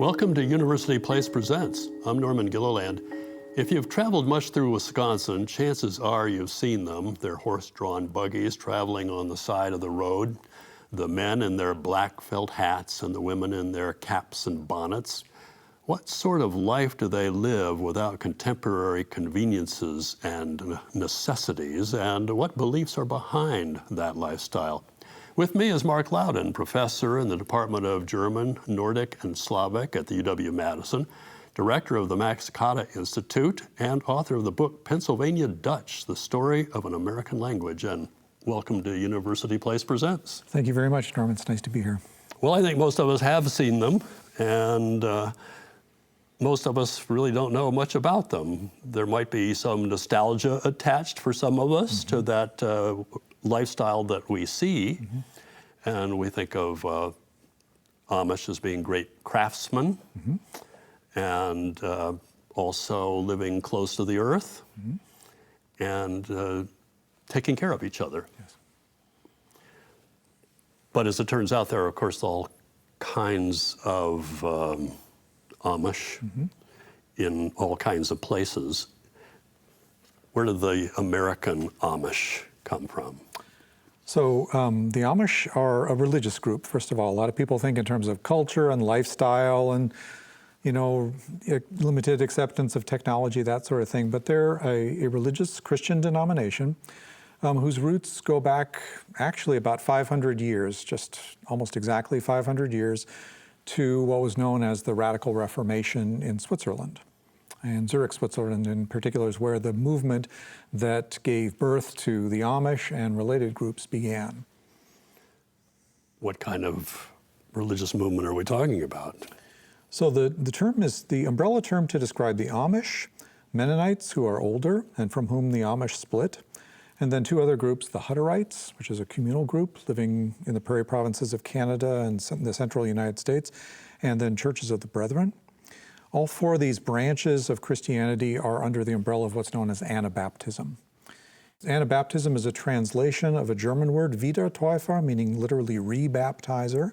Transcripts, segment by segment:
Welcome to University Place Presents. I'm Norman Gilliland. If you've traveled much through Wisconsin, chances are you've seen them. They're horse-drawn buggies traveling on the side of the road, the men in their black felt hats and the women in their caps and bonnets. What sort of life do they live without contemporary conveniences and necessities, and what beliefs are behind that lifestyle? With me is Mark Loudon, professor in the Department of German, Nordic, and Slavic at the UW-Madison, director of the Max Kade Institute, and author of the book Pennsylvania Dutch, The Story of an American Language. And welcome to University Place Presents. Thank you very much, Norman. It's nice to be here. Well, I think most of us have seen them, and most of us really don't know much about them. There might be some nostalgia attached for some of us to that lifestyle that we see, and we think of Amish as being great craftsmen, and also living close to the earth, and taking care of each other. Yes. But as it turns out, there are, of course, all kinds of Amish in all kinds of places. Where did the American Amish come from? So the Amish are a religious group, first of all. A lot of people think in terms of culture and lifestyle and, you know, limited acceptance of technology, that sort of thing. But they're a religious Christian denomination whose roots go back actually about 500 years, just almost exactly 500 years, to what was known as the Radical Reformation in Switzerland. And Zurich, Switzerland in particular is where the movement that gave birth to the Amish and related groups began. What kind of religious movement are we talking about? So the term is the umbrella term to describe the Amish, Mennonites who are older and from whom the Amish split, and then two other groups, the Hutterites, which is a communal group living in the prairie provinces of Canada and the central United States, and then Churches of the Brethren. All four of these branches of Christianity are under the umbrella of what's known as Anabaptism. Anabaptism is a translation of a German word, Wiedertäufer, meaning literally rebaptizer,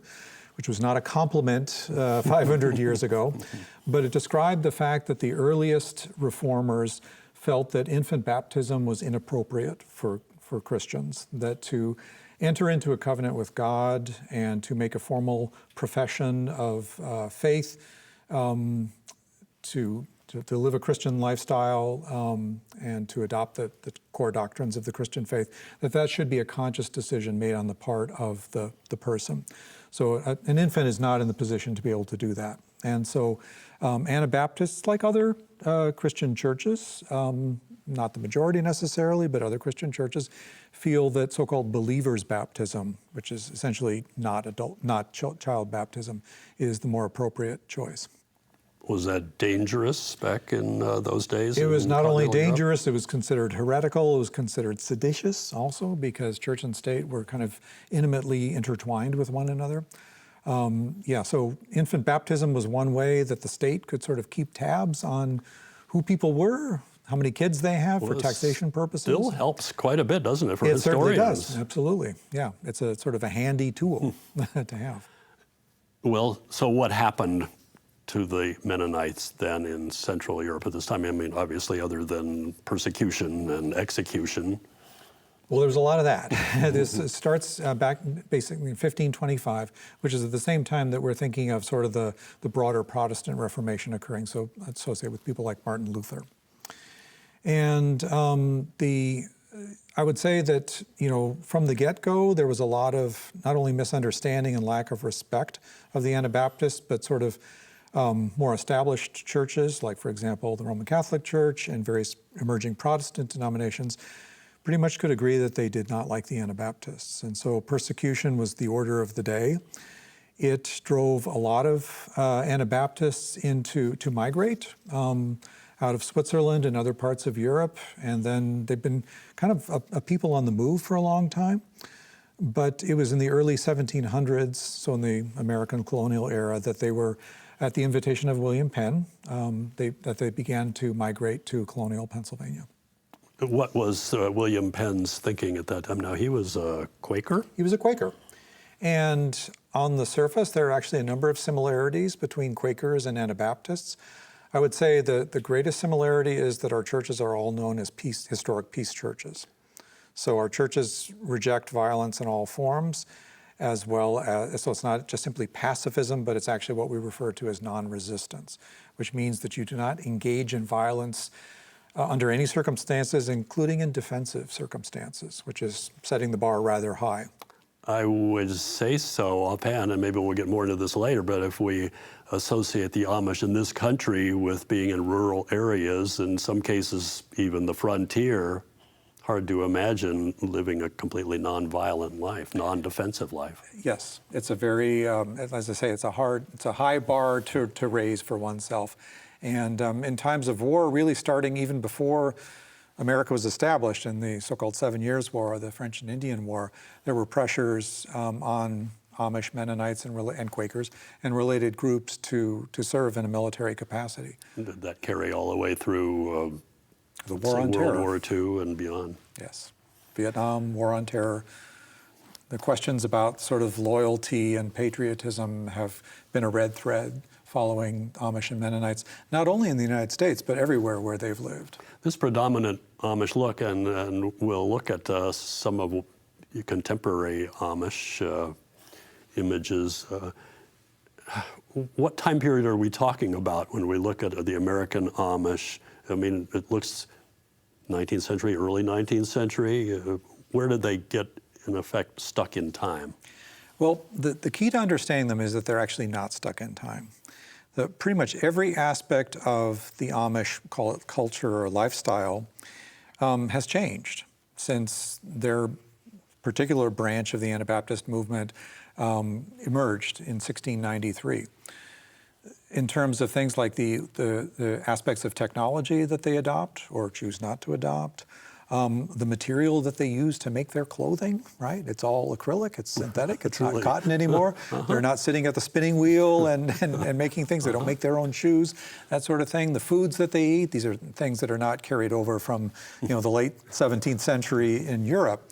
which was not a compliment 500 years ago, but it described the fact that the earliest reformers felt that infant baptism was inappropriate for Christians, that to enter into a covenant with God and to make a formal profession of faith, to live a Christian lifestyle and to adopt the core doctrines of the Christian faith, that should be a conscious decision made on the part of the person. So an infant is not in the position to be able to do that. And so Anabaptists, like other Christian churches, not the majority necessarily, but other Christian churches, feel that so-called believer's baptism, which is essentially not child baptism, is the more appropriate choice. Was that dangerous back in those days? It was not only dangerous, it was considered heretical, it was considered seditious also, because church and state were kind of intimately intertwined with one another. So infant baptism was one way that the state could sort of keep tabs on who people were, how many kids they have for taxation purposes. Still helps quite a bit, doesn't it, for historians? It certainly does, absolutely. Yeah, it's a sort of a handy tool to have. Well, so what happened to the Mennonites then in Central Europe at this time? I mean, obviously, other than persecution and execution. Well, there's a lot of that. This starts back basically in 1525, which is at the same time that we're thinking of sort of the broader Protestant Reformation occurring, so associated with people like Martin Luther. And I would say that, you know, from the get-go, there was a lot of not only misunderstanding and lack of respect of the Anabaptists, but sort of more established churches, like, for example, the Roman Catholic Church and various emerging Protestant denominations, pretty much could agree that they did not like the Anabaptists. And so persecution was the order of the day. It drove a lot of Anabaptists to migrate out of Switzerland and other parts of Europe. And then they've been kind of a people on the move for a long time. But it was in the early 1700s, so in the American colonial era, that they were, at the invitation of William Penn, that they began to migrate to colonial Pennsylvania. What was William Penn's thinking at that time? Now, he was a Quaker? He was a Quaker. And on the surface, there are actually a number of similarities between Quakers and Anabaptists. I would say the greatest similarity is that our churches are all known as historic peace churches. So our churches reject violence in all forms, as well as, so it's not just simply pacifism, but it's actually what we refer to as non-resistance, which means that you do not engage in violence under any circumstances, including in defensive circumstances, which is setting the bar rather high. I would say so offhand, and maybe we'll get more into this later, but if we associate the Amish in this country with being in rural areas, in some cases even the frontier, hard to imagine living a completely non-violent life, non-defensive life. Yes, it's a very, as I say, it's a high bar to raise for oneself. And in times of war, really starting even before America was established in the so-called 7 Years' War, the French and Indian War, there were pressures on Amish, Mennonites, and Quakers and related groups to serve in a military capacity. Did that carry all the way through the War on Terror. World War II and beyond? Yes. Vietnam, War on Terror. The questions about sort of loyalty and patriotism have been a red thread following Amish and Mennonites, not only in the United States, but everywhere where they've lived. This predominant Amish look, and we'll look at some of contemporary Amish images. What time period are we talking about when we look at the American Amish? I mean, it looks 19th century, early 19th century. Where did they get, in effect, stuck in time? Well, the key to understanding them is that they're actually not stuck in time. Pretty much every aspect of the Amish, call it culture or lifestyle, has changed since their particular branch of the Anabaptist movement emerged in 1693. In terms of things like the aspects of technology that they adopt or choose not to adopt, the material that they use to make their clothing, right? It's all acrylic, it's synthetic, it's not cotton anymore. They're not sitting at the spinning wheel and making things. They don't make their own shoes, that sort of thing. The foods that they eat, these are things that are not carried over from the late 17th century in Europe.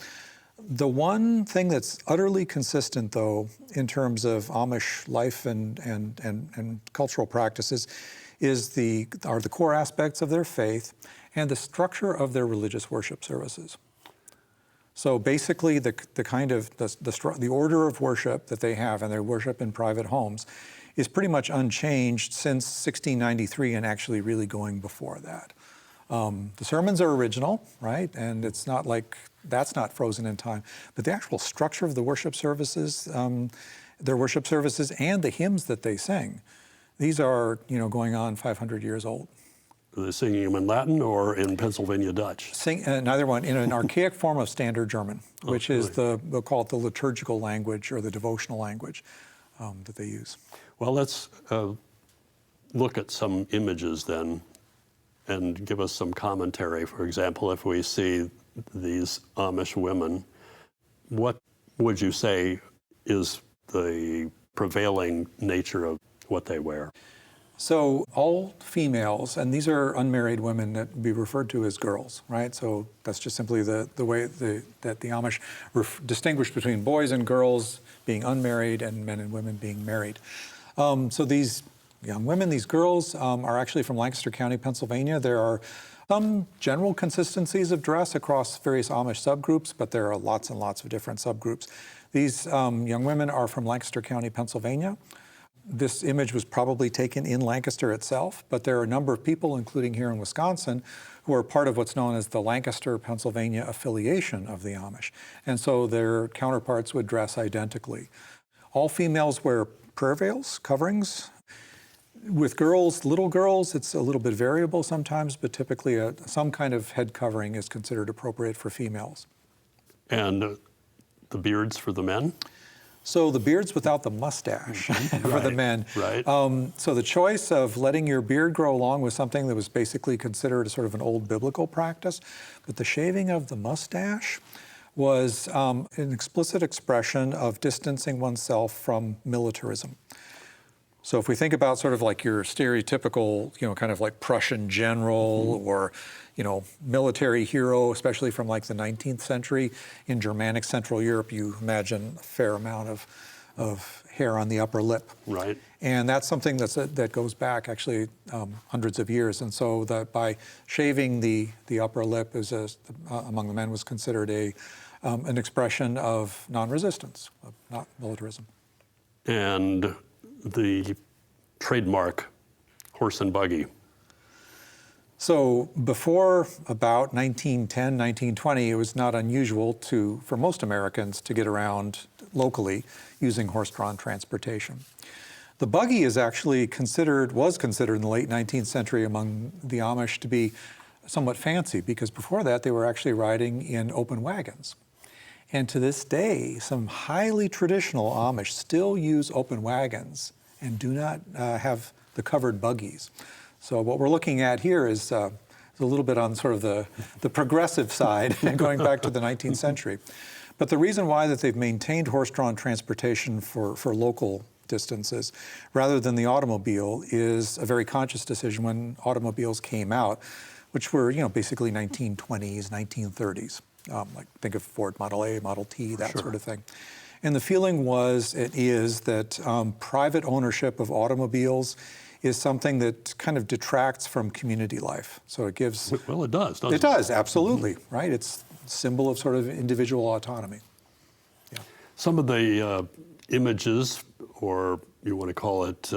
The one thing that's utterly consistent, though, in terms of Amish life and cultural practices are the core aspects of their faith and the structure of their religious worship services. So basically, the order of worship that they have, and they worship in private homes, is pretty much unchanged since 1693 and actually really going before that. The sermons are original, right? And it's not like that's not frozen in time. But the actual structure of the worship services, their worship services and the hymns that they sing, these are, going on 500 years old. Are they singing them in Latin or in Pennsylvania Dutch? Neither one, in an archaic form of Standard German, which is we'll call it the liturgical language or the devotional language that they use. Well, let's look at some images then and give us some commentary. For example, if we see these Amish women, what would you say is the prevailing nature of what they wear? So all females, and these are unmarried women that would be referred to as girls, right? So that's just simply the way that the Amish distinguish between boys and girls being unmarried and men and women being married. So these young women, these girls, are actually from Lancaster County, Pennsylvania. There are some general consistencies of dress across various Amish subgroups, but there are lots and lots of different subgroups. These young women are from Lancaster County, Pennsylvania. This image was probably taken in Lancaster itself, but there are a number of people, including here in Wisconsin, who are part of what's known as the Lancaster, Pennsylvania affiliation of the Amish. And so their counterparts would dress identically. All females wear prayer veils, coverings. With girls, little girls, it's a little bit variable sometimes, but typically some kind of head covering is considered appropriate for females. And the beards for the men? So the beards without the mustache for the men. Right. So the choice of letting your beard grow long was something that was basically considered a sort of an old biblical practice. But the shaving of the mustache was an explicit expression of distancing oneself from militarism. So if we think about sort of like your stereotypical, kind of like Prussian general or, military hero, especially from like the 19th century, in Germanic Central Europe, you imagine a fair amount of hair on the upper lip. Right. And that's something that goes back actually hundreds of years. And so that by shaving the upper lip among the men was considered an expression of non-resistance, of not militarism. And the trademark horse and buggy. So before about 1910, 1920, it was not unusual for most Americans to get around locally using horse-drawn transportation. The buggy is actually was considered in the late 19th century among the Amish to be somewhat fancy, because before that they were actually riding in open wagons. And to this day, some highly traditional Amish still use open wagons and do not have the covered buggies. So what we're looking at here is a little bit on sort of the progressive side, going back to the 19th century. But the reason why that they've maintained horse-drawn transportation for local distances rather than the automobile is a very conscious decision when automobiles came out, which were basically 1920s, 1930s. Like think of Ford Model A, Model T, that sort of thing. And the feeling is that private ownership of automobiles is something that kind of detracts from community life. So it gives... Well, it does, doesn't it? It does, absolutely, right? It's a symbol of sort of individual autonomy. Yeah. Some of the images, or you want to call it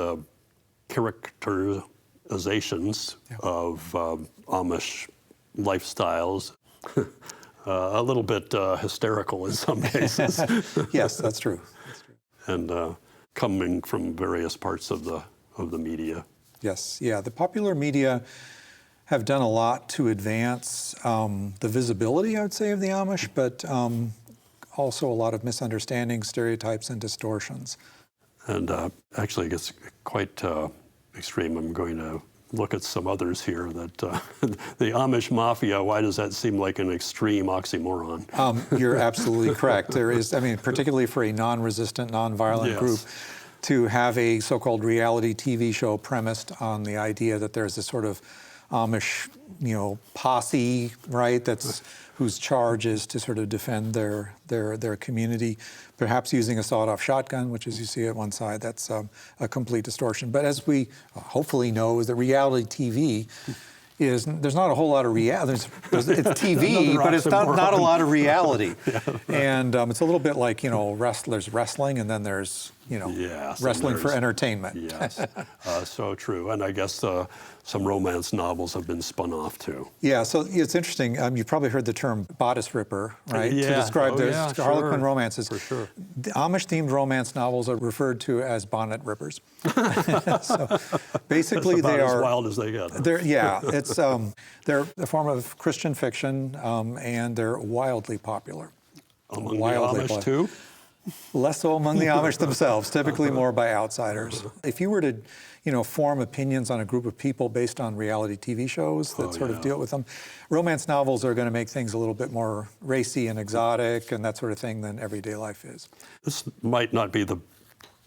characterizations of Amish lifestyles, a little bit hysterical in some cases. Yes, that's true. And coming from various parts of the media. Yes, yeah. The popular media have done a lot to advance the visibility, I would say, of the Amish, but also a lot of misunderstandings, stereotypes, and distortions. And actually, it gets quite extreme. I'm going to look at some others here that the Amish Mafia, why does that seem like an extreme oxymoron? You're absolutely correct. There is, particularly for a non-resistant, non-violent group, to have a so-called reality TV show premised on the idea that there's this sort of Amish, posse, right? Whose charge is to sort of defend their community, perhaps using a sawed-off shotgun, which, as you see at one side, that's a complete distortion. But as we hopefully know, is that reality TV there's not a whole lot of reality. It's TV, but it's not a lot of reality. And it's a little bit like, there's wrestling, and then there's, wrestling for entertainment. Yes, so true. And I guess some romance novels have been spun off too. Yeah, so it's interesting. You've probably heard the term bodice ripper, right? Yeah. To describe those Harlequin romances. For sure. The Amish-themed romance novels are referred to as bonnet rippers. So basically, That's about they are as wild as they get. Huh? They're a form of Christian fiction, and they're wildly popular. Among the Amish too? Less so among the Amish themselves, typically more by outsiders. If you were to, form opinions on a group of people based on reality TV shows that sort of deal with them, romance novels are going to make things a little bit more racy and exotic and that sort of thing than everyday life is. This might not be the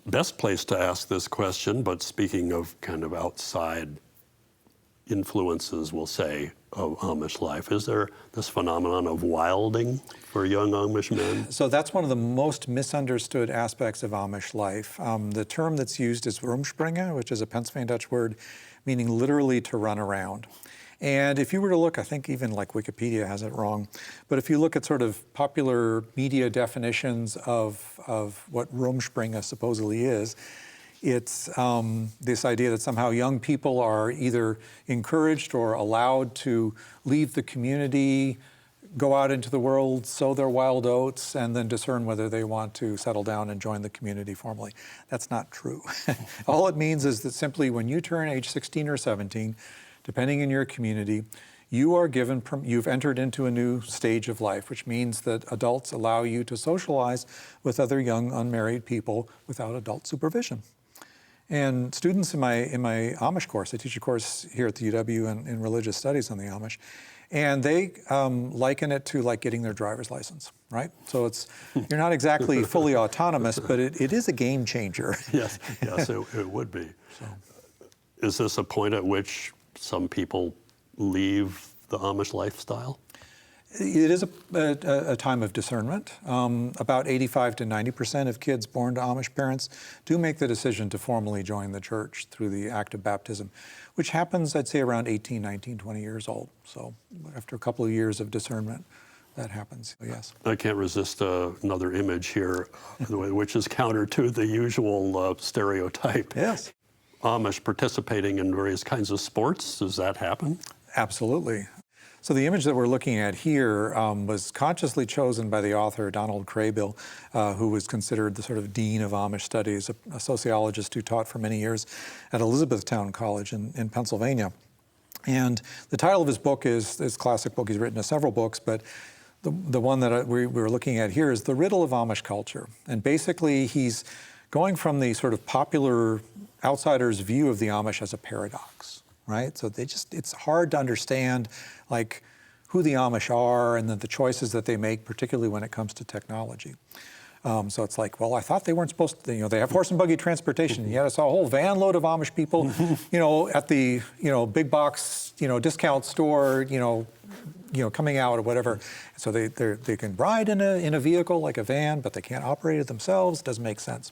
best place to ask this question, but speaking of kind of outside influences, we'll say, of Amish life, is there this phenomenon of wilding for young Amish men? So that's one of the most misunderstood aspects of Amish life. The term that's used is rumspringa, which is a Pennsylvania Dutch word meaning literally to run around. And if you were to look, I think even like Wikipedia has it wrong, but if you look at sort of popular media definitions of what rumspringa supposedly is, it's this idea that somehow young people are either encouraged or allowed to leave the community, go out into the world, sow their wild oats, and then discern whether they want to settle down and join the community formally. That's not true. All it means is that simply when you turn age 16 or 17, depending on your community, you've entered into a new stage of life, which means that adults allow you to socialize with other young unmarried people without adult supervision. And students in my Amish course, I teach a course here at the UW in religious studies on the Amish, And they liken it to like getting their driver's license, right? So you're not exactly fully autonomous, but it is a game changer. Yes, yes, it would be. Is this a point at which some people leave the Amish lifestyle? It is a time of discernment. About 85 to 90% of kids born to Amish parents do make the decision to formally join the church through the act of baptism, which happens, I'd say, around 18, 19, 20 years old. So after a couple of years of discernment, that happens, yes. I can't resist another image here, which is counter to the usual stereotype. Yes. Amish participating in various kinds of sports, does that happen? Absolutely. So the image that we're looking at here was consciously chosen by the author Donald Craybill, who was considered the sort of dean of Amish studies, a sociologist who taught for many years at Elizabethtown College in Pennsylvania. And the title of his book is his classic book. He's written several books, but the one that we were looking at here is The Riddle of Amish Culture. And basically he's going from the sort of popular outsider's view of the Amish as a paradox, right? So it's hard to understand like who the Amish are and the choices that they make, particularly when it comes to technology. So it's like, well, I thought they weren't supposed to, they have horse and buggy transportation. Yet I saw a whole van load of Amish people, at the, big box, discount store, coming out or whatever. So they can ride in a vehicle like a van, but they can't operate it themselves. Doesn't make sense.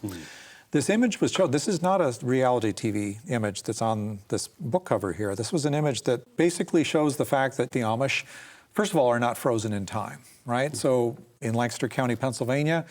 This image was shown. This is not a reality TV image that's on this book cover here. This was an image that basically shows the fact that the Amish, first of all, are not frozen in time, right? So in Lancaster County, Pennsylvania,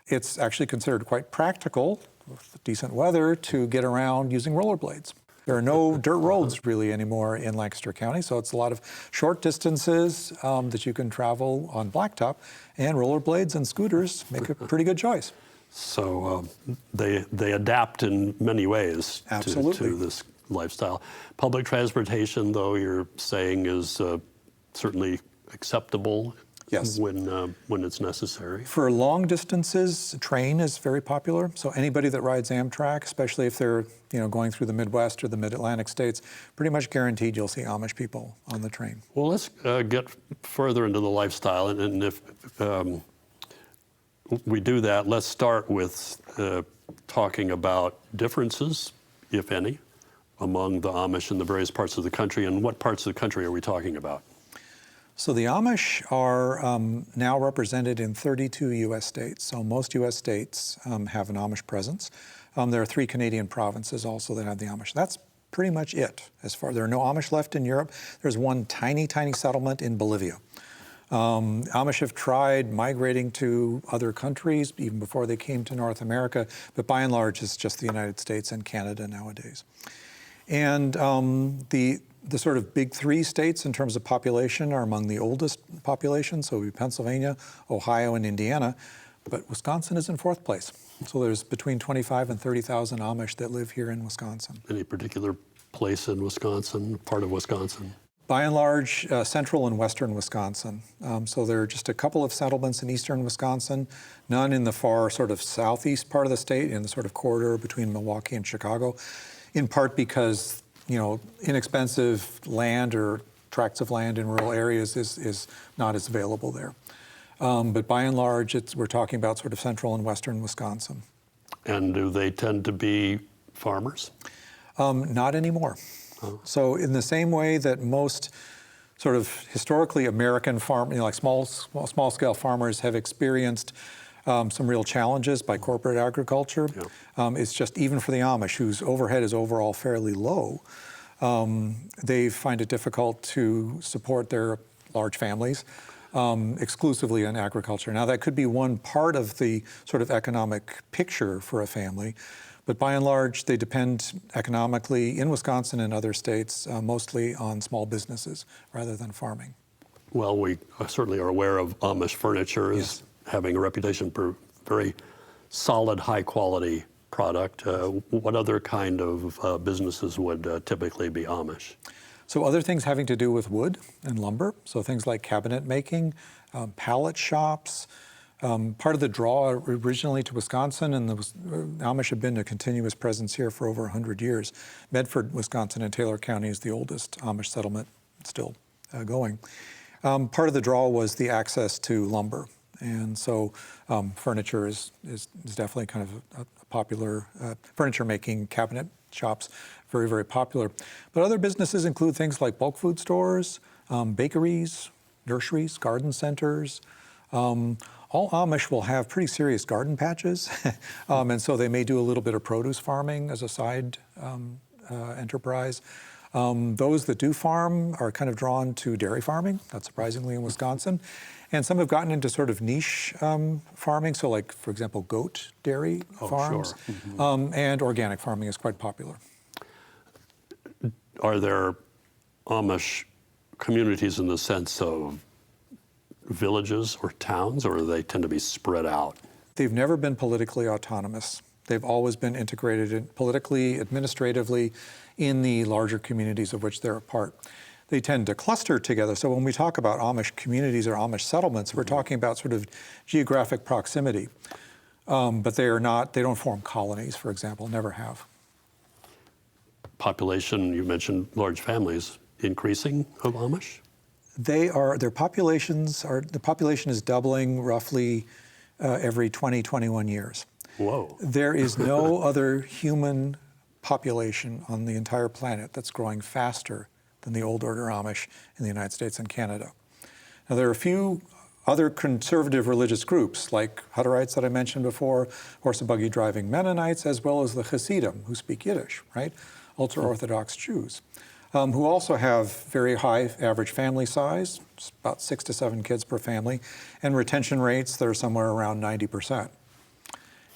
it's actually considered quite practical, with decent weather, to get around using rollerblades. There are no dirt roads really anymore in Lancaster County, so it's a lot of short distances that you can travel on blacktop, and rollerblades and scooters make a pretty good choice. So they adapt in many ways to this lifestyle. Public transportation, though, you're saying is certainly acceptable. Yes. When it's necessary. For long distances, train is very popular. So anybody that rides Amtrak, especially if they're going through the Midwest or the Mid-Atlantic states, pretty much guaranteed you'll see Amish people on the train. Well, let's get further into the lifestyle, and if we do that, let's start with talking about differences, if any, among the Amish in the various parts of the country. And what parts of the country are we talking about? So the Amish are now represented in 32 U.S. states. So most U.S. states have an Amish presence. There are 3 Canadian provinces also that have the Amish. That's pretty much it. There are no Amish left in Europe. There's one tiny, tiny settlement in Bolivia. Amish have tried migrating to other countries even before they came to North America, but by and large it's just the United States and Canada nowadays. And the sort of big 3 states in terms of population are among the oldest populations, so it would be Pennsylvania, Ohio, and Indiana, but Wisconsin is in 4th place. So there's between 25 and 30,000 Amish that live here in Wisconsin. Any particular place in Wisconsin, part of Wisconsin? By and large, central and western Wisconsin. So there are just a couple of settlements in eastern Wisconsin, none in the far sort of southeast part of the state, in the sort of corridor between Milwaukee and Chicago, in part because inexpensive land or tracts of land in rural areas is not as available there. But by and large, we're talking about sort of central and western Wisconsin. And do they tend to be farmers? Not anymore. Oh. So in the same way that most sort of historically American like small-scale farmers have experienced some real challenges by corporate agriculture. Yeah. It's just even for the Amish, whose overhead is overall fairly low, they find it difficult to support their large families exclusively on agriculture. Now that could be one part of the sort of economic picture for a family, but by and large they depend economically in Wisconsin and other states mostly on small businesses rather than farming. Well, we certainly are aware of Amish furniture as yes. having a reputation for very solid, high-quality product. What other kind of businesses would typically be Amish? So other things having to do with wood and lumber, so things like cabinet making, pallet shops. Part of the draw originally to Wisconsin, and the Amish have been a continuous presence here for over 100 years. Medford, Wisconsin, and Taylor County is the oldest Amish settlement still going. Part of the draw was the access to lumber. And so furniture is definitely kind of a popular, furniture making, cabinet shops, very, very popular. But other businesses include things like bulk food stores, bakeries, nurseries, garden centers. All Amish will have pretty serious garden patches, and so they may do a little bit of produce farming as a side enterprise. Those that do farm are kind of drawn to dairy farming, not surprisingly in Wisconsin. And some have gotten into sort of niche farming, so like, for example, goat dairy farms. Sure. Mm-hmm. And organic farming is quite popular. Are there Amish communities in the sense of villages or towns, or do they tend to be spread out? They've never been politically autonomous. They've always been integrated politically, administratively, in the larger communities of which they're a part. They tend to cluster together. So when we talk about Amish communities or Amish settlements, we're talking about sort of geographic proximity. But they don't form colonies, for example, never have. Population, you mentioned large families, increasing of Amish? The population is doubling roughly every 20, 21 years. Whoa. There is no other human population on the entire planet that's growing faster than the Old Order Amish in the United States and Canada. Now, there are a few other conservative religious groups, like Hutterites that I mentioned before, horse and buggy driving Mennonites, as well as the Hasidim, who speak Yiddish, right? Ultra-Orthodox Jews, who also have very high average family size, about 6 to 7 kids per family, and retention rates that are somewhere around 90%.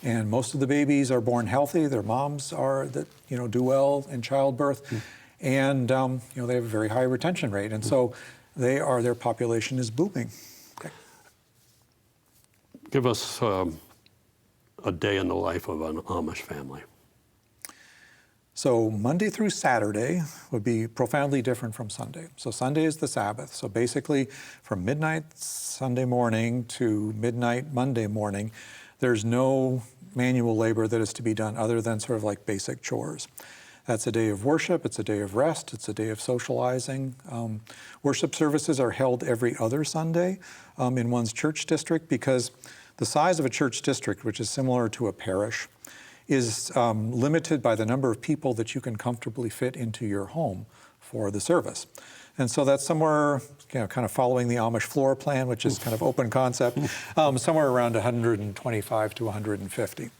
And most of the babies are born healthy. Their moms do well in childbirth, and they have a very high retention rate. And so their population is booming. Okay. Give us a day in the life of an Amish family. So Monday through Saturday would be profoundly different from Sunday. So Sunday is the Sabbath. So basically from midnight Sunday morning to midnight Monday morning, there's no manual labor that is to be done other than sort of like basic chores. That's a day of worship, it's a day of rest, it's a day of socializing. Worship services are held every other Sunday in one's church district, because the size of a church district, which is similar to a parish, is limited by the number of people that you can comfortably fit into your home for the service. And so that's somewhere, kind of following the Amish floor plan, which is kind of open concept, somewhere around 125 to 150.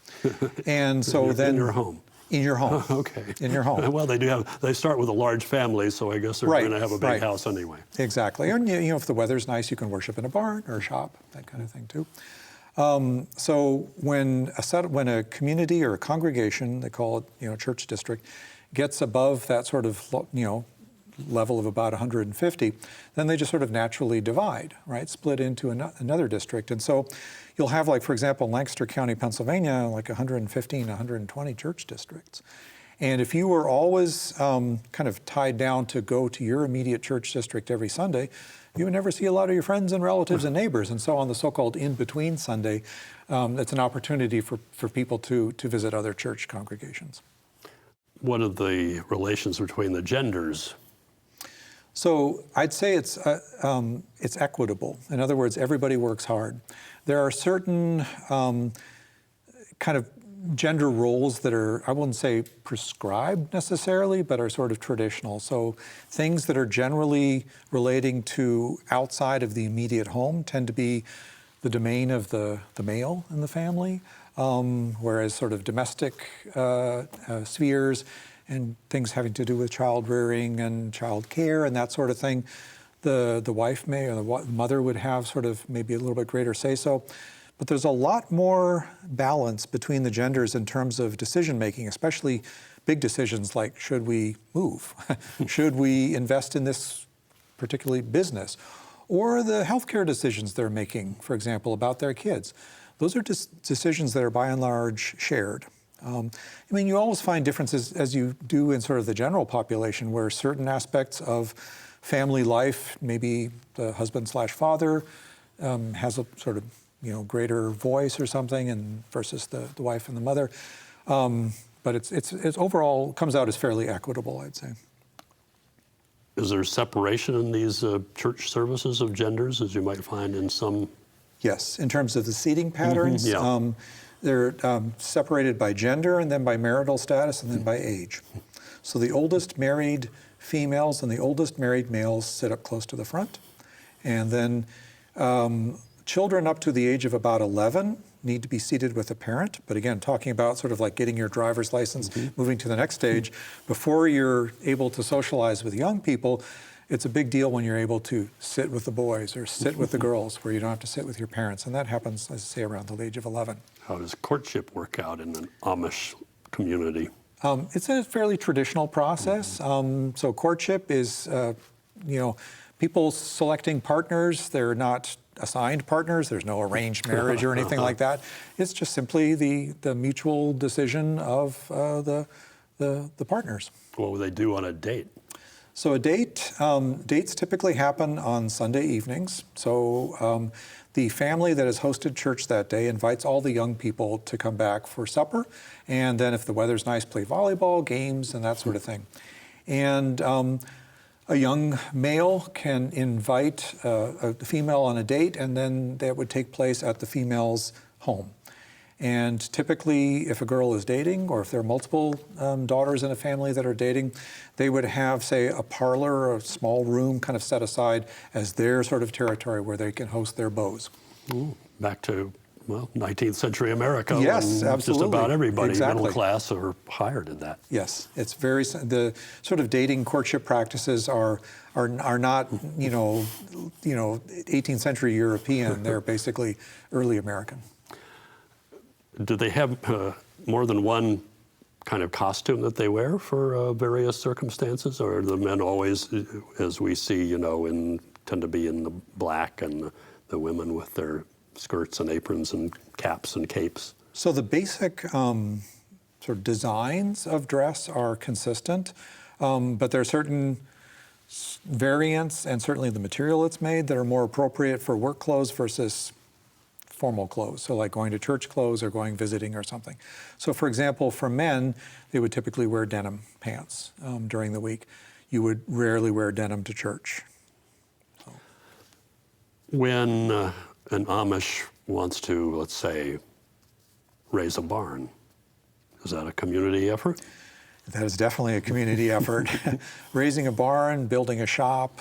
And so in your home. In your home. Okay. In your home. Well, they start with a large family, so I guess they're going to have a big house anyway. Exactly. And if the weather's nice, you can worship in a barn or a shop, that kind of thing too. So when a community or a congregation, they call it, church district, gets above that sort of, level of about 150, then they just sort of naturally divide, right? Split into another district. And so you'll have, like, for example, in Lancaster County, Pennsylvania, like 115, 120 church districts. And if you were always kind of tied down to go to your immediate church district every Sunday, you would never see a lot of your friends and relatives and neighbors. And so on the so-called in-between Sunday, it's an opportunity for people to visit other church congregations. What are the relations between the genders? So I'd say it's equitable. In other words, everybody works hard. There are certain kind of gender roles that are, I wouldn't say prescribed necessarily, but are sort of traditional. So things that are generally relating to outside of the immediate home tend to be the domain of the male in the family, whereas sort of domestic spheres and things having to do with child rearing and child care and that sort of thing, the wife may, or the mother would have sort of maybe a little bit greater say-so. But there's a lot more balance between the genders in terms of decision making, especially big decisions like, should we move? Should we invest in this particularly business? Or the healthcare decisions they're making, for example, about their kids. Those are just decisions that are by and large shared. You always find differences, as you do in sort of the general population, where certain aspects of family life, maybe the husband/father has a sort of greater voice or something, and versus the wife and the mother. But it's overall comes out as fairly equitable, I'd say. Is there separation in these church services of genders, as you might find in some? Yes, in terms of the seating patterns, yeah. they're separated by gender and then by marital status and then by age. So the oldest married females and the oldest married males sit up close to the front. And then children up to the age of about 11 need to be seated with a parent. But again, talking about sort of like getting your driver's license, moving to the next stage, before you're able to socialize with young people, it's a big deal when you're able to sit with the boys or sit with the girls where you don't have to sit with your parents. And that happens, as I say, around the age of 11. How does courtship work out in an Amish community? It's a fairly traditional process. So courtship is, people selecting partners. They're not assigned partners. There's no arranged marriage or anything like that. It's just simply the mutual decision of the partners. What would they do on a date? So a dates typically happen on Sunday evenings. So the family that has hosted church that day invites all the young people to come back for supper. And then if the weather's nice, play volleyball, games, and that sort of thing. And a young male can invite a female on a date, and then that would take place at the female's home. And typically, if a girl is dating, or if there are multiple daughters in a family that are dating, they would have, say, a parlor or a small room kind of set aside as their sort of territory where they can host their beaux. Ooh, back to, 19th century America. Yes, when absolutely. Just about everybody, Exactly. middle class or higher, did that. Yes, it's the sort of dating courtship practices are not 18th century European. They're basically early American. Do they have more than one kind of costume that they wear for various circumstances, or are the men always, as we see, tend to be in the black, and the women with their skirts and aprons and caps and capes? So the basic sort of designs of dress are consistent, but there are certain variants, and certainly the material that's made, that are more appropriate for work clothes versus formal clothes, so like going to church clothes or going visiting or something. So for example, for men, they would typically wear denim pants during the week. You would rarely wear denim to church. So. When an Amish wants to, let's say, raise a barn, is that a community effort? That is definitely a community effort. Raising a barn, building a shop.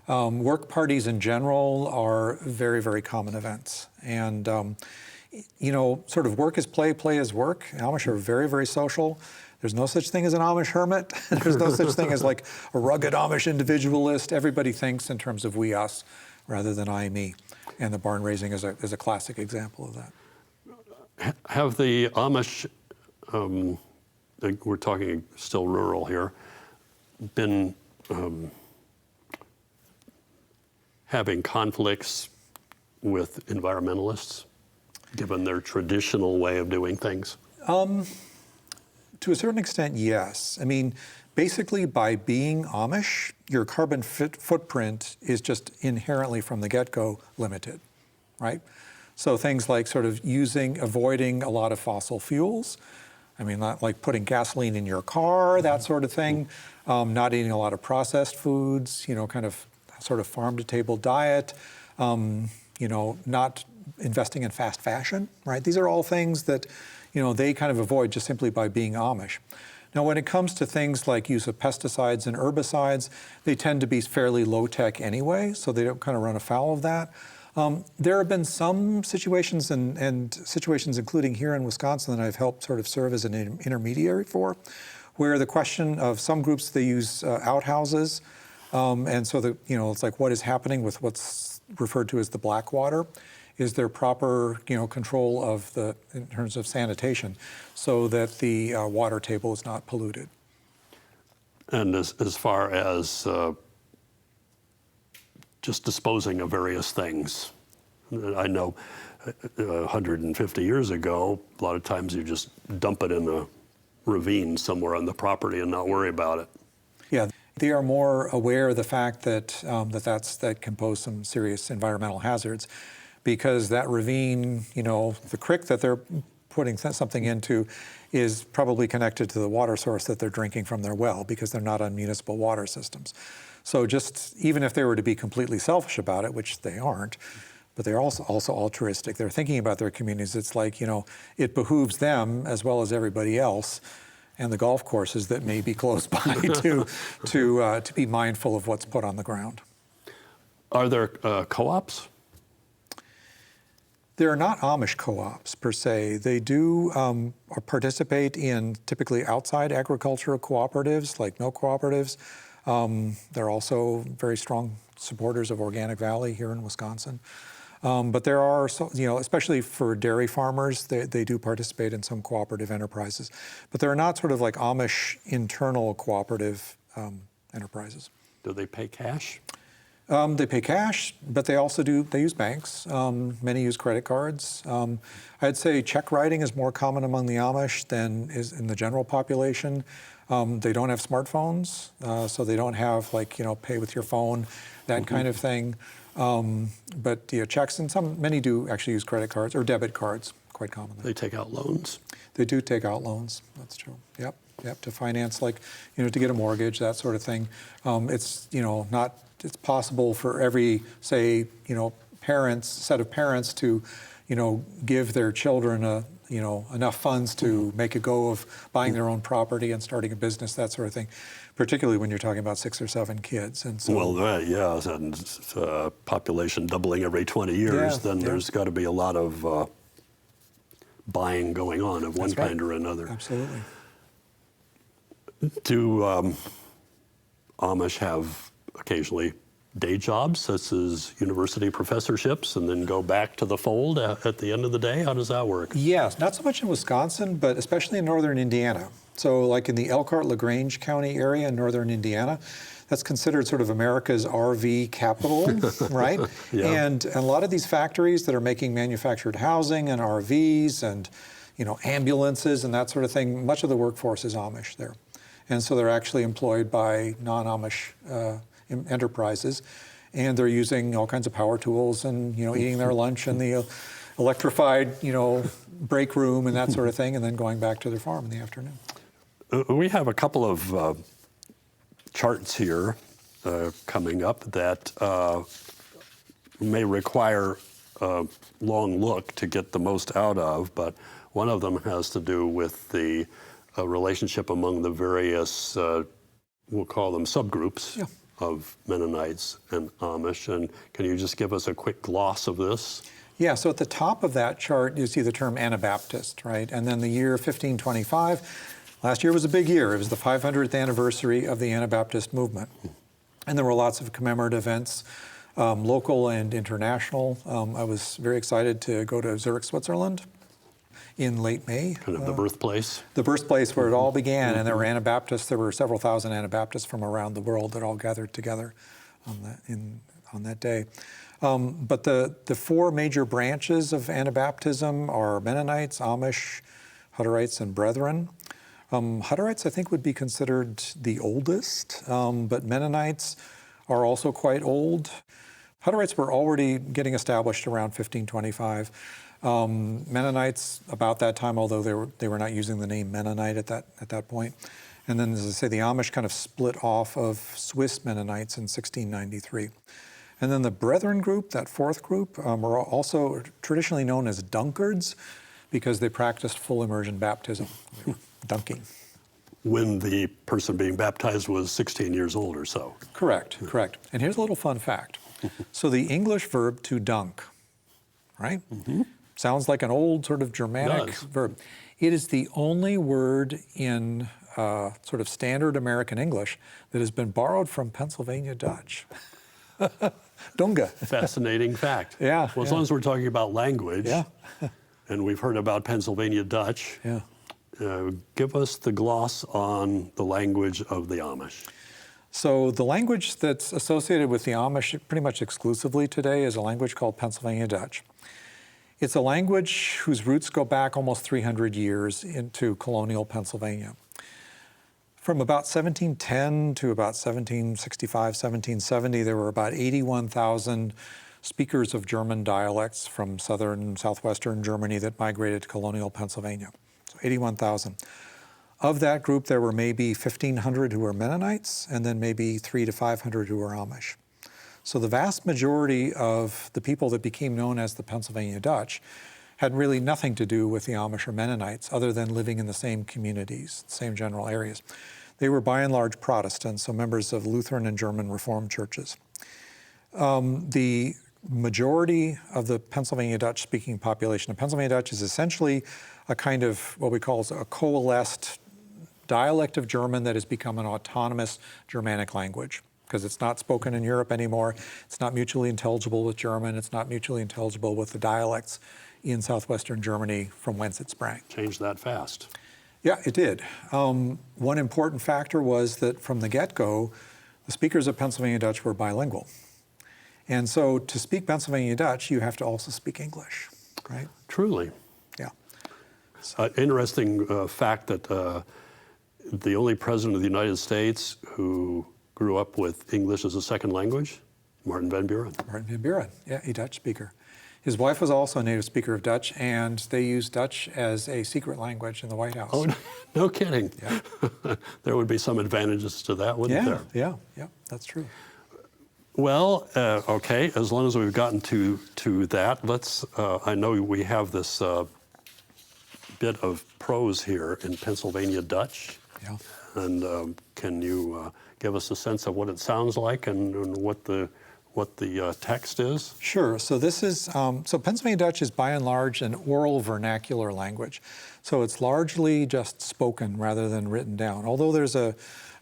Work parties in general are very, very common events. And, sort of work is play, play is work. Amish are very, very social. There's no such thing as an Amish hermit. There's no such thing as like a rugged Amish individualist. Everybody thinks in terms of we, us, rather than I, me. And the barn raising is a classic example of that. Have the Amish, we're talking still rural here, been having conflicts with environmentalists, given their traditional way of doing things? To a certain extent, yes. I mean, basically by being Amish, your carbon footprint is just inherently from the get-go limited, right? So things like sort of avoiding a lot of fossil fuels. I mean, not like putting gasoline in your car, that sort of thing. Not eating a lot of processed foods, kind of sort of farm-to-table diet. Not investing in fast fashion, right? These are all things that, they kind of avoid just simply by being Amish. Now, when it comes to things like use of pesticides and herbicides, they tend to be fairly low-tech anyway, so they don't kind of run afoul of that. There have been some situations, and situations including here in Wisconsin, that I've helped sort of serve as an intermediary for, where the question of some groups, they use outhouses, and so it's like what is happening with what's referred to as the black water. Is there proper control of in terms of sanitation, so that the water table is not polluted? And as far as just disposing of various things. I know 150 years ago, a lot of times you just dump it in a ravine somewhere on the property and not worry about it. Yeah, they are more aware of the fact that that can pose some serious environmental hazards, because that ravine, the creek that they're putting something into is probably connected to the water source that they're drinking from their well, because they're not on municipal water systems. So just even if they were to be completely selfish about it, which they aren't, but they're also altruistic. They're thinking about their communities. It's like, it behooves them as well as everybody else and the golf courses that may be close by to be mindful of what's put on the ground. Are there co-ops? They're not Amish co-ops per se. They do participate in typically outside agricultural cooperatives like milk cooperatives. They're also very strong supporters of Organic Valley here in Wisconsin. But there are, especially for dairy farmers, they do participate in some cooperative enterprises. But they're not sort of like Amish internal cooperative enterprises. Do they pay cash? They pay cash, but they also they use banks. Many use credit cards. I'd say check writing is more common among the Amish than is in the general population. They don't have smartphones, so they don't have pay with your phone, that kind of thing. But checks, and many do actually use credit cards or debit cards quite commonly. They take out loans? They do take out loans, that's true. Yep, to finance to get a mortgage, that sort of thing. It's possible for every, say, set of parents to, give their children enough funds to make a go of buying their own property and starting a business, that sort of thing, particularly when you're talking about 6 or 7 kids. And so, and population doubling every 20 years, there's got to be a lot of buying going on of one kind or another. Absolutely. Do Amish have occasionally day jobs, such as university professorships, and then go back to the fold at the end of the day? How does that work? Yes, not so much in Wisconsin, but especially in northern Indiana. So like in the Elkhart-LaGrange County area in northern Indiana, that's considered sort of America's RV capital, right? Yeah. And a lot of these factories that are making manufactured housing and RVs and ambulances and that sort of thing, much of the workforce is Amish there. And so they're actually employed by non-Amish enterprises, and they're using all kinds of power tools and eating their lunch in the electrified break room and that sort of thing, and then going back to their farm in the afternoon. We have a couple of charts here coming up that may require a long look to get the most out of, but one of them has to do with the relationship among the various, we'll call them subgroups of Mennonites and Amish. And can you just give us a quick gloss of this? Yeah, so at the top of that chart, you see the term Anabaptist, right? And then the year 1525, last year was a big year. It was the 500th anniversary of the Anabaptist movement. And there were lots of commemorative events, local and international. I was very excited to go to Zurich, Switzerland in late May. Kind of the birthplace. The birthplace where it all began, and there were Anabaptists. There were several thousand Anabaptists from around the world that all gathered together on that day. But the 4 major branches of Anabaptism are Mennonites, Amish, Hutterites, and Brethren. Hutterites, I think, would be considered the oldest, but Mennonites are also quite old. Hutterites were already getting established around 1525. Mennonites about that time, although they were not using the name Mennonite at that point. And then, as I say, the Amish kind of split off of Swiss Mennonites in 1693. And then the Brethren group, that 4th group, were also traditionally known as Dunkards because they practiced full immersion baptism, dunking. When the person being baptized was 16 years old or so. Correct. And here's a little fun fact. So the English verb to dunk, right? Mm-hmm. Sounds like an old sort of Germanic verb. It is the only word in sort of standard American English that has been borrowed from Pennsylvania Dutch. Dunga. Fascinating fact. Yeah. Well, as long as we're talking about language, yeah. and we've heard about Pennsylvania Dutch, give us the gloss on the language of the Amish. So the language that's associated with the Amish pretty much exclusively today is a language called Pennsylvania Dutch. It's a language whose roots go back almost 300 years into colonial Pennsylvania. From about 1710 to about 1765, 1770, there were about 81,000 speakers of German dialects from southern and southwestern Germany that migrated to colonial Pennsylvania. So 81,000. Of that group, there were maybe 1,500 who were Mennonites, and then maybe 300 to 500 who were Amish. So the vast majority of the people that became known as the Pennsylvania Dutch had really nothing to do with the Amish or Mennonites other than living in the same communities, same general areas. They were by and large Protestants, so members of Lutheran and German Reformed churches. The majority of the Pennsylvania Dutch-speaking population of Pennsylvania Dutch is essentially a kind of what we call a coalesced dialect of German that has become an autonomous Germanic language, because it's not spoken in Europe anymore. It's not mutually intelligible with German. It's not mutually intelligible with the dialects in southwestern Germany from whence it sprang. Changed that fast. Yeah, it did. One important factor was that from the get-go, the speakers of Pennsylvania Dutch were bilingual. And so to speak Pennsylvania Dutch, you have to also speak English, right? Truly. Yeah. Interesting fact that the only president of the United States who grew up with English as a second language, Martin Van Buren. Martin Van Buren, yeah, a Dutch speaker. His wife was also a native speaker of Dutch, and they used Dutch as a secret language in the White House. Oh, no kidding. Yeah. There would be some advantages to that, wouldn't there? Yeah, that's true. Well, okay, as long as we've gotten to that, let's, I know we have this bit of prose here in Pennsylvania Dutch. Yeah. And can you give us a sense of what it sounds like and what the text is? Sure. So this is so Pennsylvania Dutch is by and large an oral vernacular language. So it's largely just spoken rather than written down. Although there's a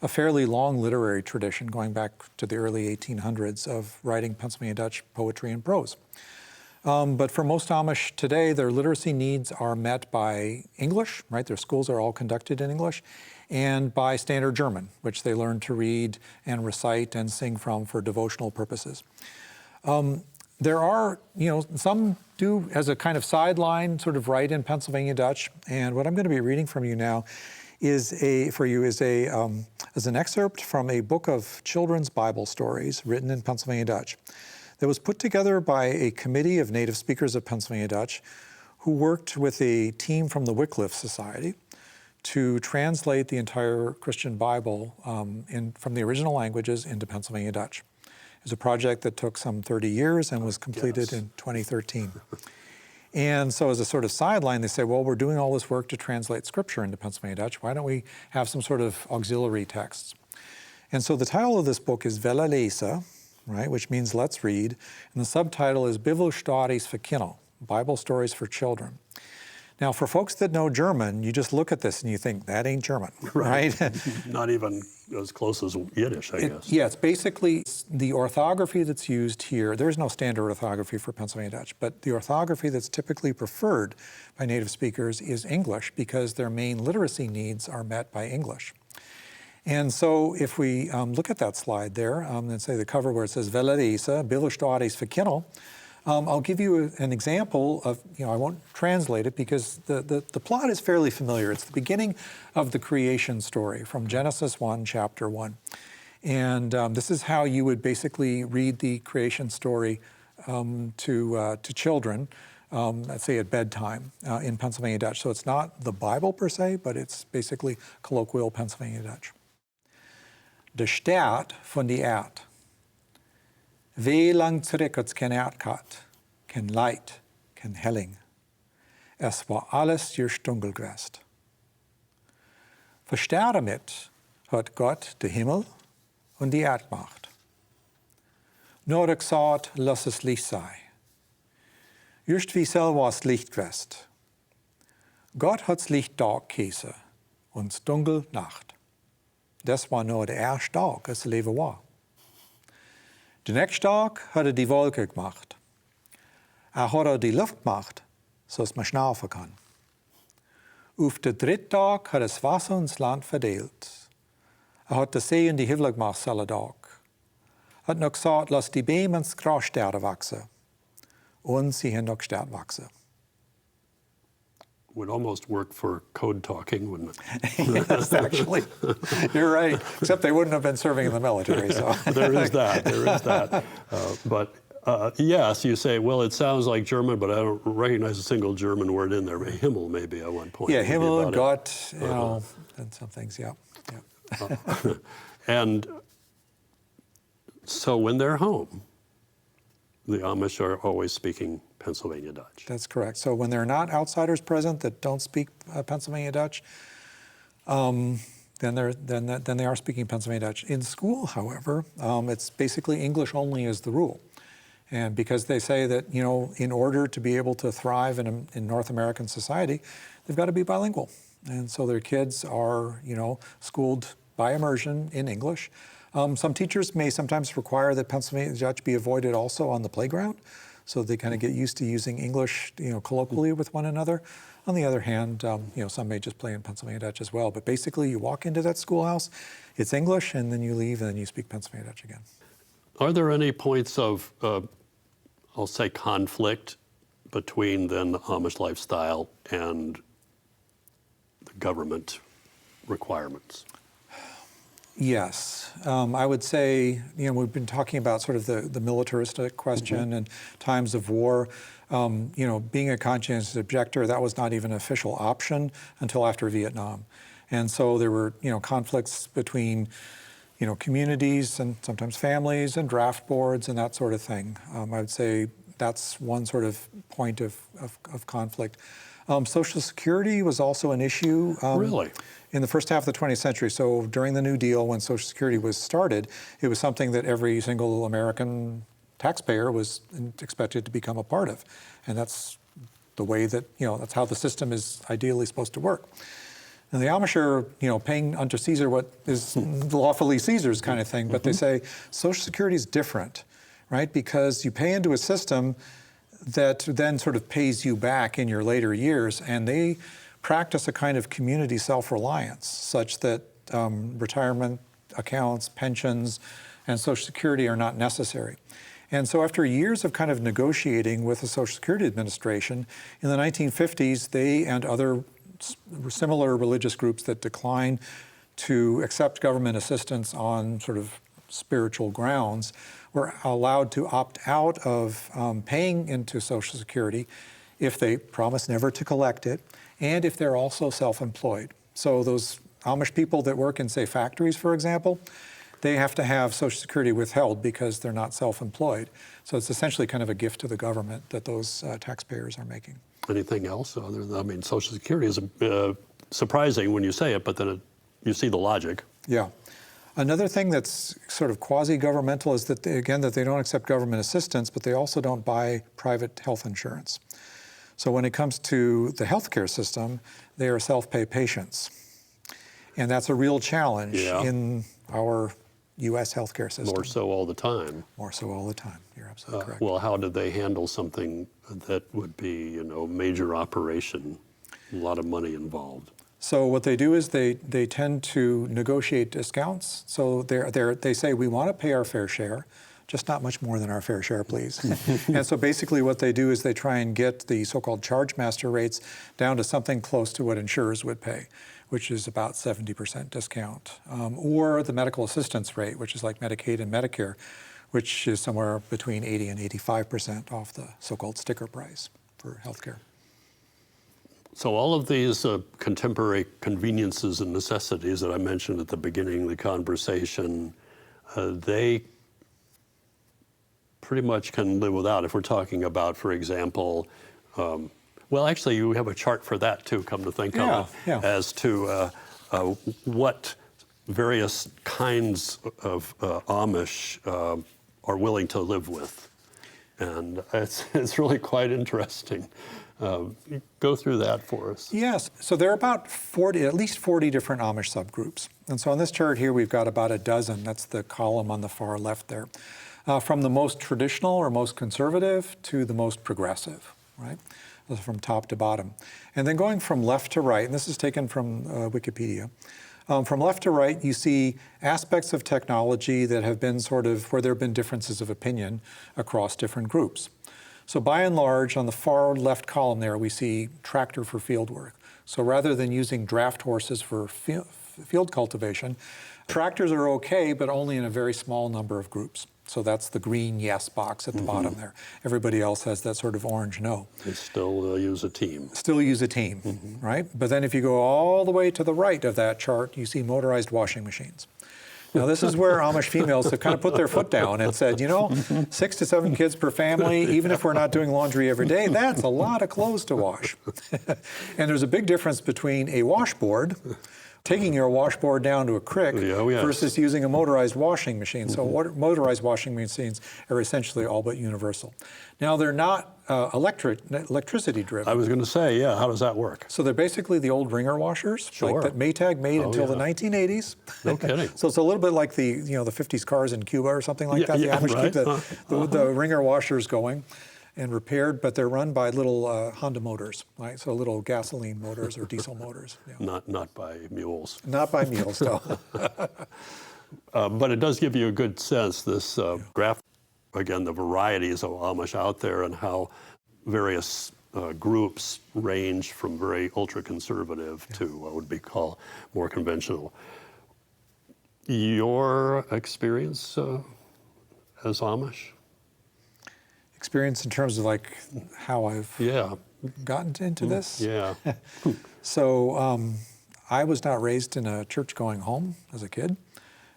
fairly long literary tradition going back to the early 1800s of writing Pennsylvania Dutch poetry and prose. But for most Amish today, their literacy needs are met by English, right? Their schools are all conducted in English, and by Standard German, which they learn to read and recite and sing from for devotional purposes. There are, some do as a kind of sideline sort of write in Pennsylvania Dutch, and what I'm going to be reading from you now is an excerpt from a book of children's Bible stories written in Pennsylvania Dutch that was put together by a committee of native speakers of Pennsylvania Dutch who worked with a team from the Wycliffe Society to translate the entire Christian Bible from the original languages into Pennsylvania Dutch. It was a project that took some 30 years and was completed in 2013. And so as a sort of sideline, they say, well, we're doing all this work to translate scripture into Pennsylvania Dutch. Why don't we have some sort of auxiliary texts? And so the title of this book is Vella Lezen, right, which means let's read. And the subtitle is Bibelstories voor kinderen, Bible Stories for Children. Now, for folks that know German, you just look at this and you think, that ain't German, right? Not even as close as Yiddish, I guess. Yeah, it's basically the orthography that's used here. There's no standard orthography for Pennsylvania Dutch, but the orthography that's typically preferred by native speakers is English because their main literacy needs are met by English. And so if we look at that slide there and say the cover where it says Vella Lezen, Bibelstories voor kinderen, I'll give you an example of, I won't translate it because the plot is fairly familiar. It's the beginning of the creation story from Genesis 1, chapter 1. And this is how you would basically read the creation story to children, let's say at bedtime in Pennsylvania Dutch. So it's not the Bible per se, but it's basically colloquial Pennsylvania Dutch. De staat van die aard. Wie lang terug het geen aard gehad, geen light, geen helling. Es war alles durstunkel geweest. Verstaat damit hat Gott de Himmel und die Erd gemacht. Nur gesagt, lass es Licht sei. Just wie selber war es Licht geweest. Gott hat's Licht Tag geheißen und dunkel Nacht. Das war nur der erste Tag, als das Leben war. Den nächsten Tag hat die Wolke gemacht. Hat die Luft gemacht, sodass man schnaufen kann. Auf den dritten Tag hat das Wasser ins Land verteilt. Hat die See und die Himmel gemacht, alle Tag. Hat noch gesagt, lass die Bäume ins Grassterne wachsen. Und sie haben noch gestern wachsen. Would almost work for code talking, wouldn't it? Yes, actually. You're right. Except they wouldn't have been serving in the military. So There is that. But Yes, you say, well, it sounds like German, but I don't recognize a single German word in there. Himmel, maybe, at one point. Yeah, would be Himmel, about it. Gott, you know, and some things, yeah. And so when they're home, the Amish are always speaking Pennsylvania Dutch. That's correct. So when there are not outsiders present that don't speak Pennsylvania Dutch, then they are speaking Pennsylvania Dutch. In school, however, it's basically English only is the rule. And because they say that, you know, in order to be able to thrive in North American society, they've got to be bilingual. And so their kids are, you know, schooled by immersion in English. Some teachers may sometimes require that Pennsylvania Dutch be avoided also on the playground, so they kind of get used to using English, you know, colloquially with one another. On the other hand, you know, some may just play in Pennsylvania Dutch as well. But basically, you walk into that schoolhouse, it's English, and then you leave, and then you speak Pennsylvania Dutch again. Are there any points of, I'll say, conflict between then the Amish lifestyle and the government requirements? Yes, I would say, you know, we've been talking about sort of the militaristic question and times of war. You know, being a conscientious objector, that was not even an official option until after Vietnam. And so there were, you know, conflicts between, you know, communities and sometimes families and draft boards and that sort of thing. I would say that's one sort of point of conflict. Social Security was also an issue. Really? In the first half of the 20th century. So during the New Deal, when Social Security was started, it was something that every single American taxpayer was expected to become a part of. And that's the way that, you know, that's how the system is ideally supposed to work. And the Amish are, you know, paying unto Caesar what is lawfully Caesar's kind of thing, but they say Social Security is different, right? Because you pay into a system that then sort of pays you back in your later years, and they practice a kind of community self-reliance such that retirement accounts, pensions, and Social Security are not necessary. And so after years of kind of negotiating with the Social Security Administration, in the 1950s, they and other similar religious groups that declined to accept government assistance on sort of spiritual grounds were allowed to opt out of paying into Social Security if they promise never to collect it, and if they're also self-employed. So those Amish people that work in, say, factories, for example, they have to have Social Security withheld because they're not self-employed. So it's essentially kind of a gift to the government that those taxpayers are making. Anything else other than, I mean, Social Security is surprising when you say it, but then you see the logic. Yeah. Another thing that's sort of quasi-governmental is that, that they don't accept government assistance, but they also don't buy private health insurance. So when it comes to the healthcare system, they are self-pay patients. And that's a real challenge in our U.S. healthcare system. More so all the time. More so all the time. You're absolutely correct. Well, how did they handle something that would be, you know, major operation, a lot of money involved? So what they do is they tend to negotiate discounts. So they say, we want to pay our fair share, just not much more than our fair share, please. And so basically what they do is they try and get the so-called charge master rates down to something close to what insurers would pay, which is about 70% discount. Or the medical assistance rate, which is like Medicaid and Medicare, which is somewhere between 80 and 85% off the so-called sticker price for healthcare. So all of these contemporary conveniences and necessities that I mentioned at the beginning of the conversation, they pretty much can live without. If we're talking about, for example, well, actually, you have a chart for that too, come to think of it, as to what various kinds of Amish are willing to live with. And it's really quite interesting. Go through that for us. Yes, so there are about at least 40 different Amish subgroups. And so on this chart here, we've got about a dozen. That's the column on the far left there. From the most traditional or most conservative to the most progressive, right? Those are from top to bottom. And then going from left to right, and this is taken from Wikipedia, from left to right, you see aspects of technology that have been sort of, where there have been differences of opinion across different groups. So by and large, on the far left column there, we see tractor for field work. So rather than using draft horses for field cultivation, tractors are okay, but only in a very small number of groups. So that's the green yes box at the bottom there. Everybody else has that sort of orange no. They still use a team. Still use a team, right? But then if you go all the way to the right of that chart, you see motorized washing machines. Now this is where Amish females have kind of put their foot down and said, 6 to 7 kids per family, even if we're not doing laundry every day, that's a lot of clothes to wash. And there's a big difference between a washboard, taking your washboard down to a creek, versus using a motorized washing machine. So motorized washing machines are essentially all but universal. Now they're not electricity driven. I was going to say, yeah, how does that work? So they're basically the old wringer washers, like that Maytag made until the 1980s. No kidding. So it's a little bit like the the 50s cars in Cuba or something like that. The Amish keep the wringer washers going and repaired, but they're run by little Honda motors, right? So little gasoline motors or diesel motors. Not by mules. Not by mules, no. But it does give you a good sense, this graph, again, the varieties of Amish out there and how various groups range from very ultra-conservative to what would be called more conventional. Your experience as Amish? Experience in terms of like how I've gotten into this? Yeah. So I was not raised in a church-going home as a kid.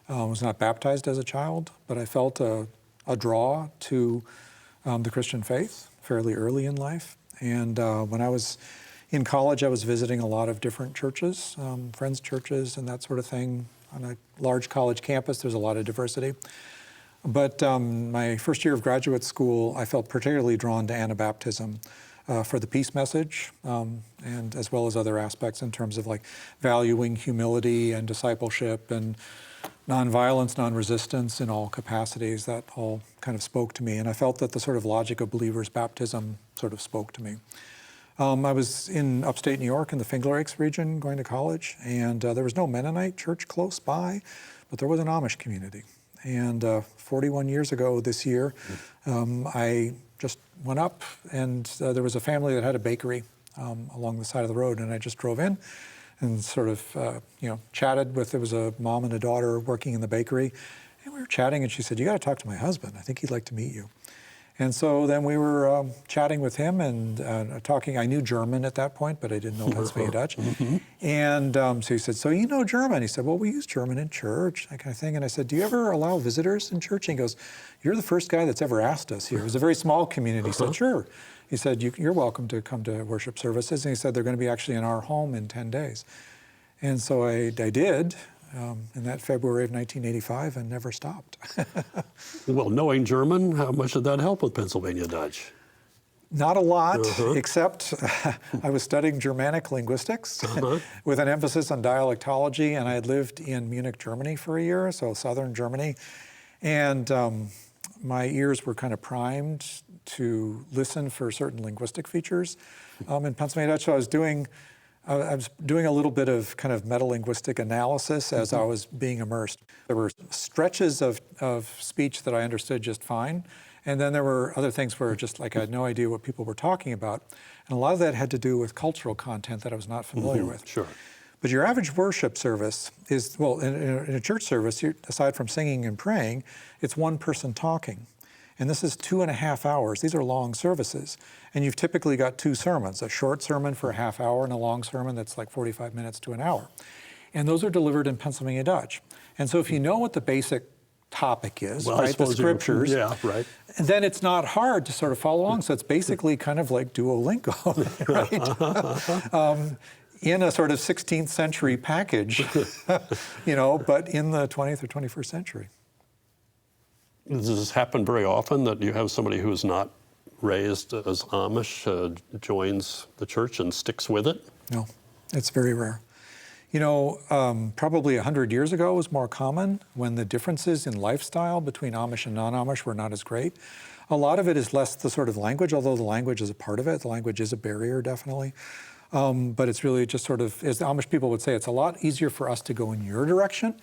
I was not baptized as a child, but I felt a draw to the Christian faith fairly early in life. And when I was in college, I was visiting a lot of different churches, friends' churches and that sort of thing. On a large college campus, there's a lot of diversity. But my first year of graduate school, I felt particularly drawn to Anabaptism for the peace message, and as well as other aspects in terms of like valuing humility and discipleship and nonviolence, non-resistance in all capacities. That all kind of spoke to me. And I felt that the sort of logic of believers' baptism sort of spoke to me. I was in upstate New York in the Finger Lakes region going to college, and there was no Mennonite church close by, but there was an Amish community. And 41 years ago this year, I just went up, and there was a family that had a bakery along the side of the road, and I just drove in and sort of chatted with, there was a mom and a daughter working in the bakery, and we were chatting, and she said, "You got to talk to my husband. I think he'd like to meet you." And so then we were chatting with him and talking. I knew German at that point, but I didn't know Pennsylvania Dutch. And so he said, "So you know German?" He said, "Well, we use German in church," that kind of thing. And I said, "Do you ever allow visitors in church?" And he goes, "You're the first guy that's ever asked us here." It was a very small community. He said, "Sure." He said, "You're welcome to come to worship services." And he said, "They're going to be actually in our home in 10 days. And so I did. In that February of 1985, and never stopped. Well, knowing German, how much did that help with Pennsylvania Dutch? Not a lot, except I was studying Germanic linguistics with an emphasis on dialectology, and I had lived in Munich, Germany for a year, so southern Germany. And my ears were kind of primed to listen for certain linguistic features in Pennsylvania Dutch. So I was doing a little bit of kind of metalinguistic analysis as I was being immersed. There were stretches of speech that I understood just fine, and then there were other things where just like I had no idea what people were talking about. And a lot of that had to do with cultural content that I was not familiar with. Sure. But your average worship service is, well, in a church service, aside from singing and praying, it's one person talking. And this is 2.5 hours. These are long services. And you've typically got 2 sermons, a short sermon for a half hour and a long sermon that's like 45 minutes to an hour. And those are delivered in Pennsylvania Dutch. And so if you know what the basic topic is, well, right, the scriptures, then it's not hard to sort of follow along. So it's basically kind of like Duolingo, right? In a sort of 16th century package, but in the 20th or 21st century. Does this happen very often that you have somebody who's not raised as Amish joins the church and sticks with it? No, it's very rare. Probably 100 years ago it was more common when the differences in lifestyle between Amish and non-Amish were not as great. A lot of it is less the sort of language, although the language is a part of it. The language is a barrier, definitely. But it's really just sort of, as the Amish people would say, it's a lot easier for us to go in your direction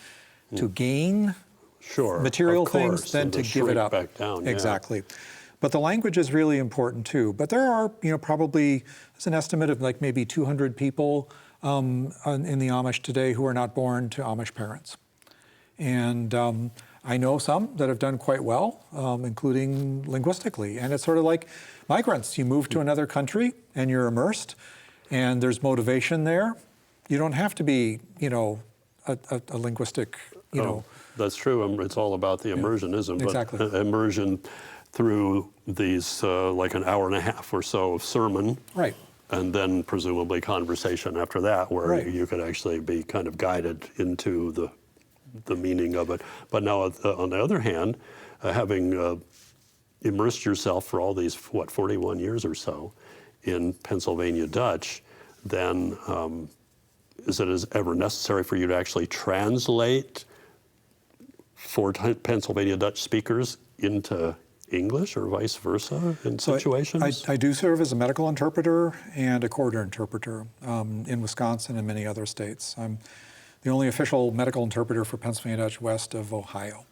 to gain material things than to give it up. Back down, exactly. But the language is really important too. But there are, probably, there's an estimate of like maybe 200 people in the Amish today who are not born to Amish parents. And I know some that have done quite well, including linguistically. And it's sort of like migrants. You move to another country and you're immersed, and there's motivation there. You don't have to be, a linguistic, That's true. It's all about the immersion, isn't it? Exactly. But immersion through these like an hour and a half or so of sermon. Right. And then presumably conversation after that, where Right. you could actually be kind of guided into the meaning of it. But now, on the other hand, having immersed yourself for all these, 41 years or so in Pennsylvania Dutch, then is it ever necessary for you to actually translate for Pennsylvania Dutch speakers into English or vice versa in situations? I do serve as a medical interpreter and a corridor interpreter in Wisconsin and many other states. I'm the only official medical interpreter for Pennsylvania Dutch west of Ohio.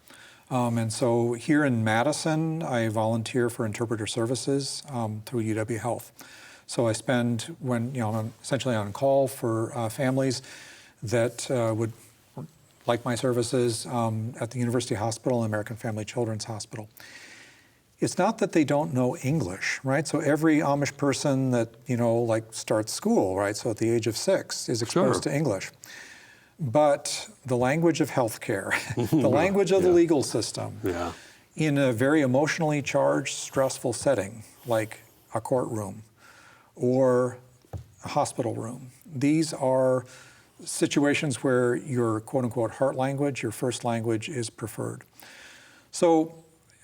And so here in Madison, I volunteer for interpreter services through UW Health. So I spend I'm essentially on call for families that would like my services at the University Hospital and American Family Children's Hospital. It's not that they don't know English, right? So every Amish person that, starts school, right? So at the age of 6 is exposed to English. But the language of healthcare, the language of the legal system, in a very emotionally charged, stressful setting, like a courtroom or a hospital room, these are situations where your quote-unquote heart language, your first language, is preferred. So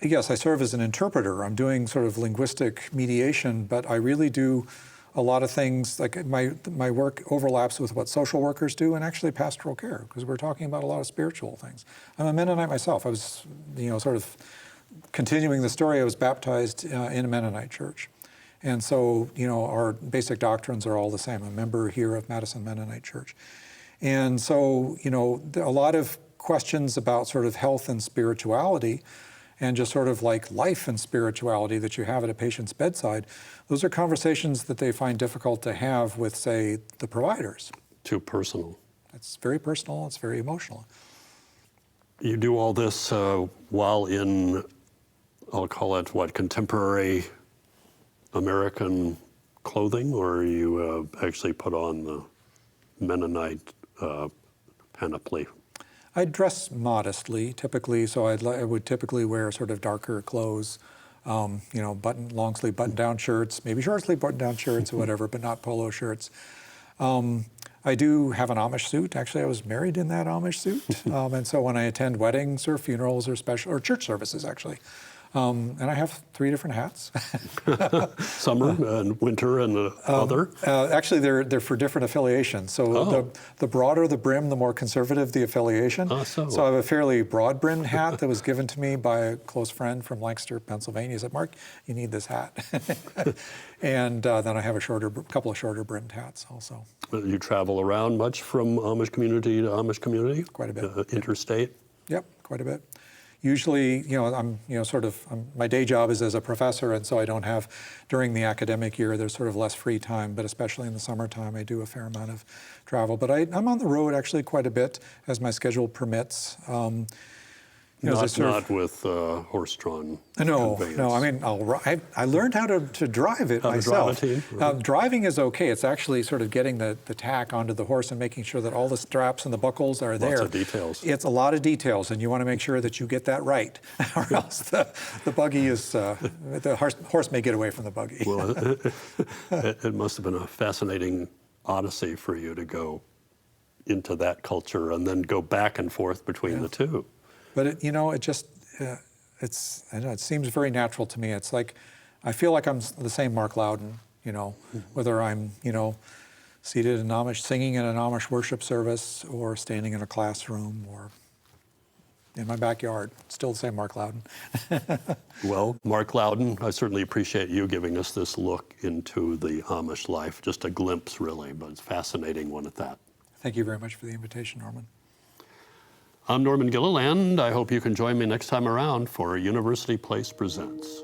yes, I serve as an interpreter. I'm doing sort of linguistic mediation, but I really do a lot of things, like my work overlaps with what social workers do and actually pastoral care, because we're talking about a lot of spiritual things. I'm a Mennonite myself. I was, sort of continuing the story, I was baptized in a Mennonite church. And so, our basic doctrines are all the same. I'm a member here of Madison Mennonite Church. And so, there are a lot of questions about sort of health and spirituality and just sort of like life and spirituality that you have at a patient's bedside. Those are conversations that they find difficult to have with, say, the providers. Too personal. It's very personal, it's very emotional. You do all this while in, I'll call it, contemporary American clothing, or you actually put on the Mennonite panoply? I dress modestly, typically, so I would typically wear sort of darker clothes, long sleeve button-down shirts, maybe short sleeve button-down shirts or whatever, but not polo shirts. I do have an Amish suit. Actually, I was married in that Amish suit, and so when I attend weddings or funerals or church services, actually, and I have 3 different hats. Summer and winter and other? Actually, they're for different affiliations. So the broader the brim, the more conservative the affiliation. So I have a fairly broad-brimmed hat that was given to me by a close friend from Lancaster, Pennsylvania. He said, "Mark, you need this hat." And then I have a couple of shorter brimmed hats also. You travel around much from Amish community to Amish community? Quite a bit. Interstate? Yep, quite a bit. Usually, my day job is as a professor, and so I don't have, during the academic year, there's sort of less free time, but especially in the summertime, I do a fair amount of travel. But I'm on the road actually quite a bit as my schedule permits. Not with horse-drawn conveyance. No. I mean, I learned how to drive it myself. To drive a team? Right. Driving is okay. It's actually sort of getting the tack onto the horse and making sure that all the straps and the buckles are there. Lots of details. It's a lot of details, and you want to make sure that you get that right, or else the buggy is the horse may get away from the buggy. Well, it must have been a fascinating odyssey for you to go into that culture and then go back and forth between the two. But it seems very natural to me. It's like, I feel like I'm the same Mark Loudon, whether I'm, seated in Amish, singing in an Amish worship service, or standing in a classroom, or in my backyard. Still the same Mark Loudon. Well, Mark Loudon, I certainly appreciate you giving us this look into the Amish life. Just a glimpse, really, but it's a fascinating one at that. Thank you very much for the invitation, Norman. I'm Norman Gilliland. I hope you can join me next time around for University Place Presents.